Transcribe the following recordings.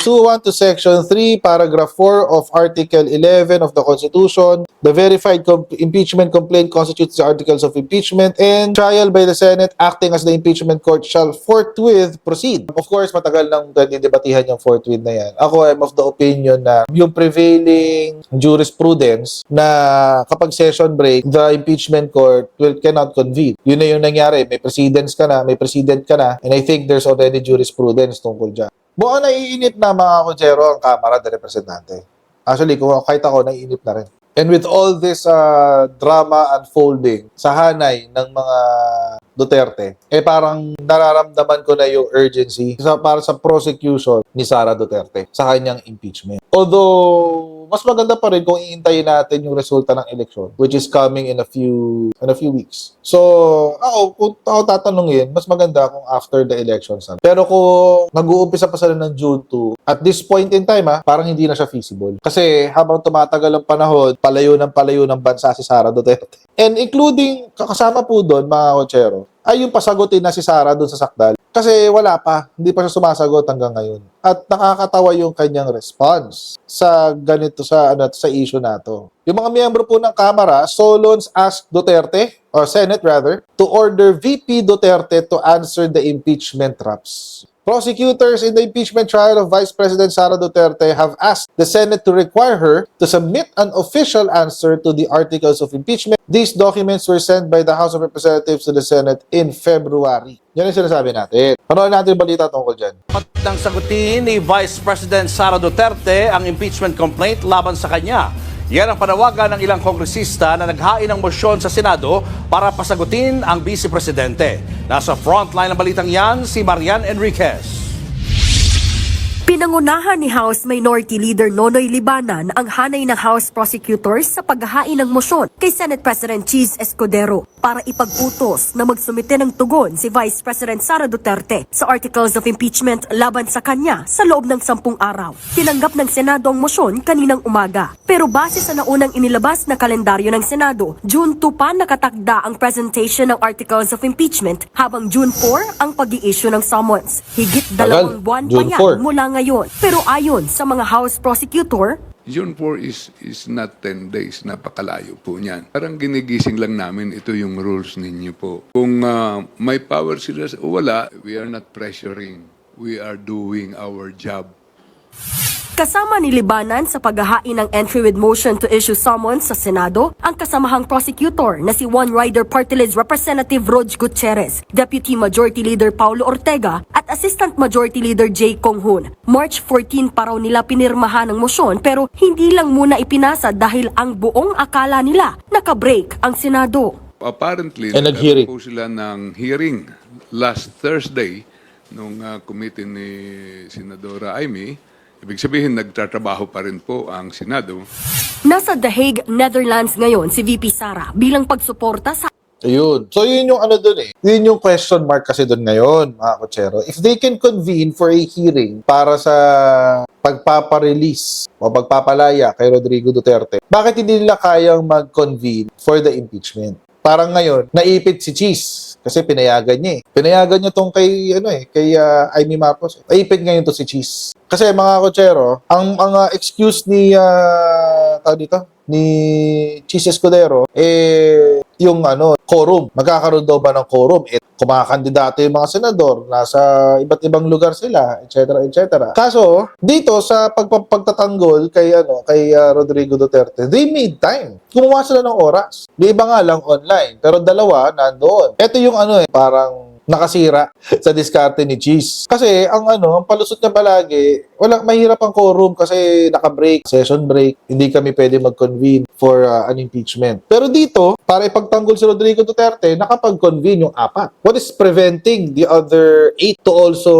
Pursuant to Section 3, Paragraph 4 of Article 11 of the Constitution, the verified impeachment complaint constitutes the articles of impeachment, and trial by the Senate acting as the impeachment court shall forthwith proceed. Of course, matagal nang didebatihan yung forthwith na yan. Ako, I'm of the opinion na yung prevailing jurisprudence na kapag session break, the impeachment court cannot convene. Yun na yung nangyari. May president ka na, and I think there's already jurisprudence tungkol dyan. Buong naiinip na mga kutsero ang Kamara de Representante. Actually, kahit ako, naiinip na rin. And with all this drama unfolding sa hanay ng mga Duterte, parang nararamdaman ko na yung urgency para sa prosecution ni Sara Duterte sa kanyang impeachment. Although, mas maganda pa rin kung iintayin natin yung resulta ng eleksyon, which is coming in a few weeks. So, kung ako tatanungin, mas maganda kung after the elections. Pero kung nag-uumpisa pa sila ng June 2, at this point in time, parang hindi na siya feasible. Kasi habang tumatagal ang panahon, palayo ng bansa si Sara Duterte. And including, kasama po doon, mga kotsero, ay yung pasagutin na si Sara doon sa sakdal. Kasi wala pa, hindi pa siya sumasagot hanggang ngayon. At nakakatawa yung kanyang response sa ganito sa issue na to. Yung mga miyembro po ng Kamara, Solons asked Duterte, or Senate rather, to order VP Duterte to answer the impeachment traps. Prosecutors in the impeachment trial of Vice President Sara Duterte have asked the Senate to require her to submit an official answer to the articles of impeachment. These documents were sent by the House of Representatives to the Senate in February. Yan ang sinasabi natin. Panoorin natin yung balita tungkol dyan. Nang sagutin ni Vice President Sara Duterte ang impeachment complaint laban sa kanya. Yan ang panawagan ng ilang kongresista na naghain ng mosyon sa Senado para pasagutin ang Vice Presidente. Nasa frontline ng balitang yan, si Marian Enriquez. Pinangunahan ni House Minority Leader Nonoy Libanan ang hanay ng House Prosecutors sa paghahain ng mosyon kay Senate President Cheese Escudero para ipag-utos na magsumite ng tugon si Vice President Sara Duterte sa Articles of Impeachment laban sa kanya sa loob ng 10 araw. Tinanggap ng Senado ang mosyon kaninang umaga. Pero base sa naunang inilabas na kalendaryo ng Senado, June 2 pa nakatakda ang presentation ng Articles of Impeachment habang June 4 ang pag-i-issue ng summons. Higit 2 buwan pa yan mula ngayon. Pero ayon sa mga House Prosecutor, June 4 is not 10 days. Napakalayo po niyan. Parang ginigising lang namin, ito yung rules ninyo po. Kung may power sila o wala, we are not pressuring. We are doing our job. kasama ni Libanan sa paghahain ng entry with motion to issue summons sa Senado, ang kasamahang prosecutor na si One Rider Party List Representative Rog Gutierrez, Deputy Majority Leader Paulo Ortega at Assistant Majority Leader Jay Conghun. March 14 pa raw nila pinirmahan ng mosyon pero hindi lang muna ipinasa dahil ang buong akala nila nakabreak ang Senado. Apparently, nagkaroon po sila ng hearing last Thursday nung committee ni Senadora Amy. Ibig sabihin, nagtatrabaho pa rin po ang Senado. Nasa The Hague, Netherlands ngayon si VP Sara bilang pagsuporta sa... Ayun. So yun yung ano dun eh. Yun yung question mark kasi dun ngayon, mga kotsero. If they can convene for a hearing para sa pagpaparelease o pagpapalaya kay Rodrigo Duterte, bakit hindi nila kayang mag-convene for the impeachment? Parang ngayon, naipit si Cheese kasi pinayagan niya eh. Pinayagan niya tong kay kay Amy Marcos. Naipit ngayon to si Cheese. Kasi mga kotsero, ang excuse ni ni Cheese Escudero yung quorum. Magkakaroon daw ba ng quorum? Kumakandidato yung mga senador, nasa iba't ibang lugar sila, etc. etc. Kaso, dito sa pagtatanggol kay Rodrigo Duterte, they made time. Kumuha sila ng oras. Di iba nga lang online, pero dalawa nandoon. Ito yung parang nakasira sa diskarte ni Cheese. Kasi ang palusot niya palagi, mahirap ang quorum kasi naka-break, session break, hindi kami pwede mag-convene for an impeachment. Pero dito, para ipagtanggol si Rodrigo Duterte, nakapag-convene yung 4. What is preventing the other 8 to also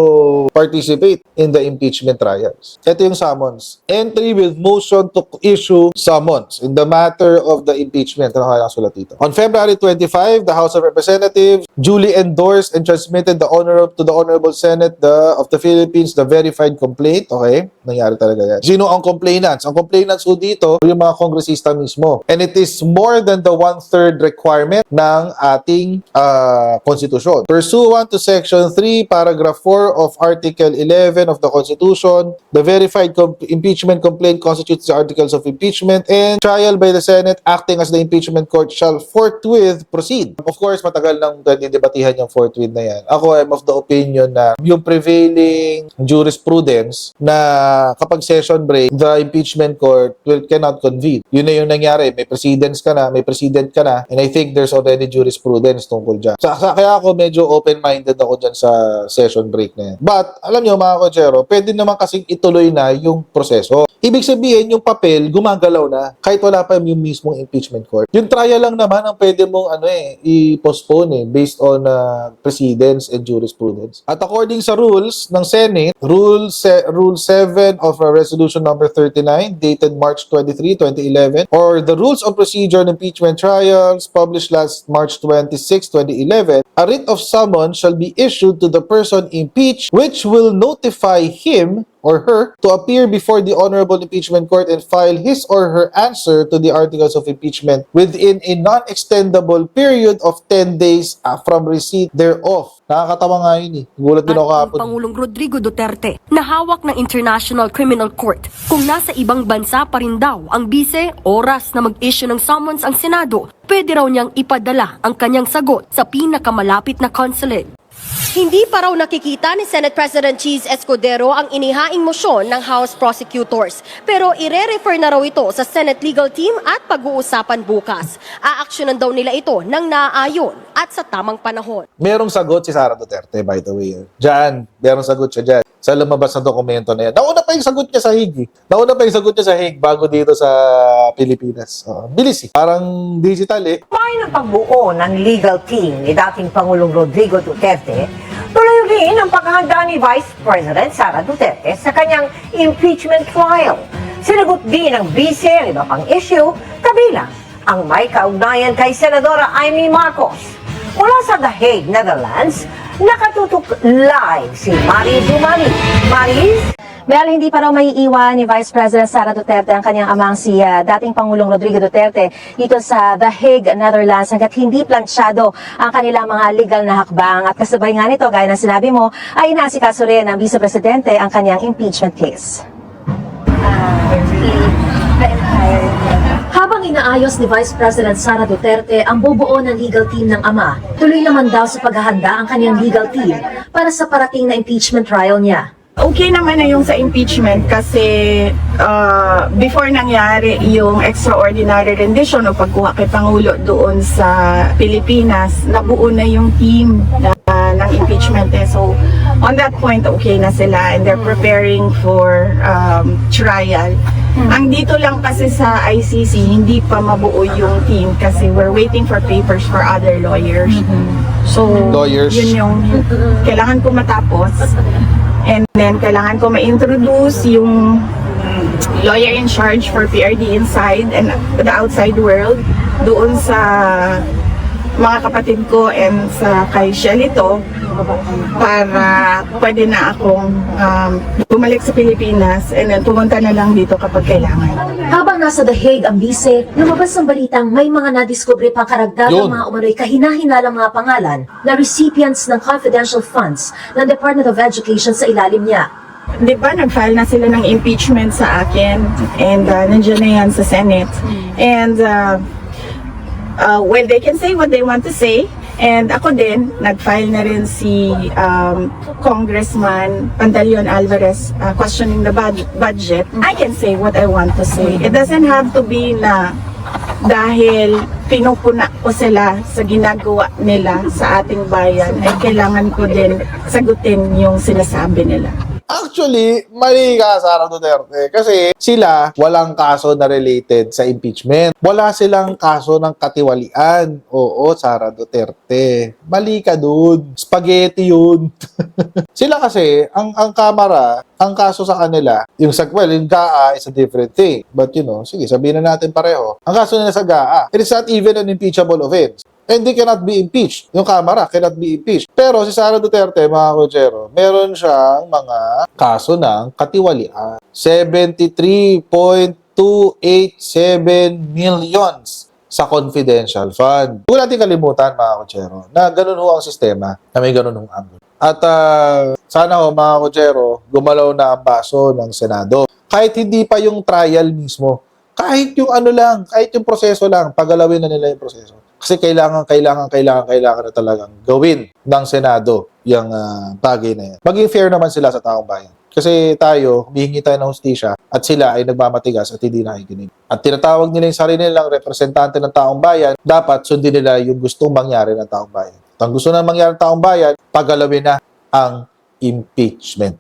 participate in the impeachment trials? Ito yung summons. Entry with motion to issue summons in the matter of the impeachment. Ano kaya ang sulat dito? On February 25, the House of Representatives duly endorsed and transmitted to the Honorable Senate of the Philippines the verified complaint, okay? nangyari talaga yan. Sino ang complainants? Ang complainants ho dito, yung mga kongresista mismo. And it is more than the 1/3 requirement ng ating konstitusyon. Pursuant to Section 3, Paragraph 4 of Article 11 of the Constitution, the verified impeachment complaint constitutes the articles of impeachment, and trial by the Senate acting as the impeachment court shall forthwith proceed. Of course, matagal nang debatihan yung forthwith na yan. Ako, I'm of the opinion na yung prevailing jurisprudence na kapag session break, the impeachment court cannot convene. Yun na yung nangyari. May president ka na, and I think there's already jurisprudence tungkol dyan. Kaya ako medyo open-minded ako dyan sa session break na yan. But, alam nyo mga kochero, pwede naman kasing ituloy na yung proseso. Ibig sabihin, yung papel, gumagalaw na, kahit wala pa yung mismong impeachment court. Yung trial lang naman ang pwede mong i-postpone based on precedents and jurisprudence. At according sa rules ng Senate, Rule 7 of Resolution number 39 dated March 23, 2011, or the Rules of Procedure on Impeachment Trials published last March 26, 2011, a writ of summons shall be issued to the person impeached, which will notify him or her to appear before the Honorable Impeachment Court and file his or her answer to the articles of impeachment within a non-extendable period of 10 days from receipt thereof. Nakakatawa nga yun Gulat din ako At kahapon. ang Pangulong Rodrigo Duterte na hawak ng International Criminal Court. Kung nasa ibang bansa pa rin daw ang bise, oras na mag-issue ng summons ang Senado, pwede raw niyang ipadala ang kanyang sagot sa pinakamalapit na consulate. Hindi pa raw nakikita ni Senate President Cheese Escudero ang inihaing mosyon ng House Prosecutors. Pero ire-refer na raw ito sa Senate Legal Team at pag-uusapan bukas. Aaksyonan daw nila ito ng naaayon at sa tamang panahon. Merong sagot si Sara Duterte, by the way. Diyan, merong sagot siya dyan. Sa lumabas na dokumento na yan. Nauna pa yung sagot niya sa Hague. Nauna pa yung sagot niya sa Hague bago dito sa Pilipinas. Bilis Parang digital May ng pagbuo ng legal team ni dating Pangulong Rodrigo Duterte, tuloy rin ang paghahanda ni Vice President Sara Duterte sa kanyang impeachment trial. Sinagot din ng vice ang iba pang issue, kabilang ang may kaugnayan kay Senadora Amy Marcos. Mula sa The Hague, Netherlands, nakatutok live si Maris Dumani. Maris? Well, hindi pa raw maiiwan ni Vice President Sara Duterte ang kanyang amang si dating Pangulong Rodrigo Duterte dito sa The Hague, Netherlands hanggat hindi plansyado ang kanilang mga legal na hakbang. At kasabay nga nito, gaya ng sinabi mo, ay inaasikaso rin ng Vice Presidente ang kanyang impeachment case. Habang inaayos ni Vice President Sara Duterte ang bubuo ng legal team ng ama, tuloy naman daw sa paghahanda ang kanyang legal team para sa parating na impeachment trial niya. Okay naman na yung sa impeachment kasi before nangyari yung extraordinary rendition o pagkuha kay Pangulo doon sa Pilipinas, nabuo na yung team ng impeachment. So on that point, okay na sila and they're preparing for trial. Ang dito lang kasi sa ICC, hindi pa mabuo yung team kasi we're waiting for papers for other lawyers. So Lawyers. yun yung kailangan ko matapos. And then, kailangan ko ma-introduce yung lawyer in charge for PRD inside and the outside world doon sa mga kapatid ko and sa kay Shelito para pwede na akong bumalik sa Pilipinas and then pumunta na lang dito kapag kailangan. Habang nasa The Hague ang bise, lumabas ang balitang may mga nadiskubre pang karagdagang Yun. mga umano'y kahina-hinalang mga pangalan na recipients ng confidential funds ng Department of Education sa ilalim niya. Di ba, nag-file na sila ng impeachment sa akin and nandiyan na yan sa Senate. And well, they can say what they want to say. And ako din, nag-file na rin si Congressman Pantaleon Alvarez questioning the budget. I can say what I want to say. It doesn't have to be na dahil pinupuna ko sila sa ginagawa nila sa ating bayan, ay kailangan ko din sagutin yung sinasabi nila. Actually, mali ka, Sara Duterte. Kasi sila, walang kaso na related sa impeachment. Wala silang kaso ng katiwalian. Oo, Sara Duterte. Mali ka dun. Spaghetti yun. Sila kasi, ang Kamara, ang kaso sa kanila, yung GAA is a different thing. But sige, sabihin na natin pareho. Ang kaso nila sa GAA, it is not even an impeachable offense. And they cannot be impeached. Yung Kamara cannot be impeached. Pero si Sara Duterte, mga Kuchero, meron siyang mga kaso ng katiwalian. 73.287 millions sa confidential fund. Huwag natin kalimutan, mga Kuchero, na ganun ho ang sistema, na may ganun hong angle. At sana ho, mga Kuchero, gumalaw na ang baso ng Senado. Kahit hindi pa yung trial mismo, kahit yung ano lang, kahit yung proseso lang, pagalawin na nila yung proseso. Kasi kailangan na talagang gawin ng Senado yung bagay na yan. Maging fair naman sila sa taong bayan. Kasi tayo, humihingi tayo ng hustisya at sila ay nagmamatigas at hindi nakikinig. At tinatawag nila yung sarili nilang representante ng taong bayan, dapat sundin nila yung gustong mangyari ng taong bayan. At ang gusto na mangyari ng taong bayan, pagalawin na ang impeachment.